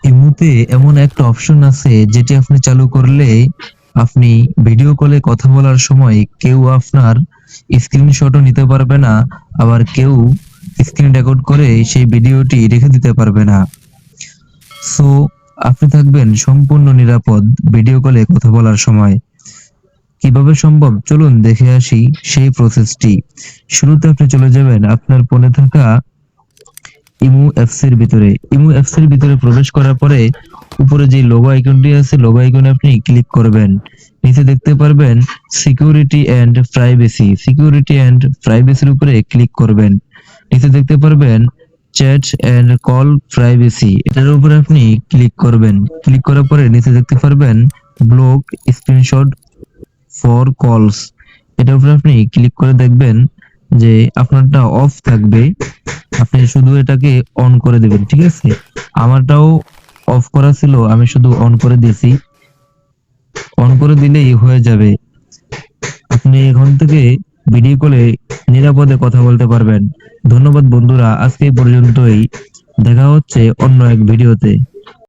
ইমুতে এমন একটা অপশন আছে যেটি আপনি চালু করলে আপনি ভিডিও কলে কথা বলার সময় কেউ আপনার স্ক্রিনশটও নিতে পারবে না, আবার কেউ স্ক্রিন রেকর্ড করে সেই ভিডিওটি রেখে দিতে পারবে না। সো আপনি থাকবেন সম্পূর্ণ নিরাপদ ভিডিও কলে কথা বলার সময়। কিভাবে সম্ভব, চলুন দেখে আসি সেই প্রসেসটি। শুরুতে আপনি চলে যাবেন আপনার ফোনে থাকা ইমু অ্যাপস এর ভিতরে। ইমু অ্যাপস এর ভিতরে প্রবেশ করার পরে উপরে যে লোগো আইকনটি আছে, লোগো আইকনে আপনি ক্লিক করবেন। নিচে দেখতে পারবেন security and privacy. Security and প্রাইভেসির উপরে ক্লিক করবেন। নিচে দেখতে পারবেন চ্যাট এন্ড কল প্রাইভেসি, এটার উপরে আপনি ক্লিক করবেন। ক্লিক করার পরে নিচে দেখতে পারবেন ব্লক স্ক্রিনশট ফর কলস, এটার উপরে আপনি ক্লিক করে দেখবেন যে আপনারটা অফ থাকবে, আপনি শুধু এটাকে অন করে দিবেন। ঠিক আছে, আমারটাও অফ করা ছিল, আমি শুধু অন করে দিয়েছি। অন করে দিলেই হয়ে যাবে। আপনি এখন থেকে ভিডিও কলে নিরাপদে কথা বলতে পারবেন। ধন্যবাদ বন্ধুরা, আজকে এই পর্যন্তই। দেখা হচ্ছে অন্য এক ভিডিওতে।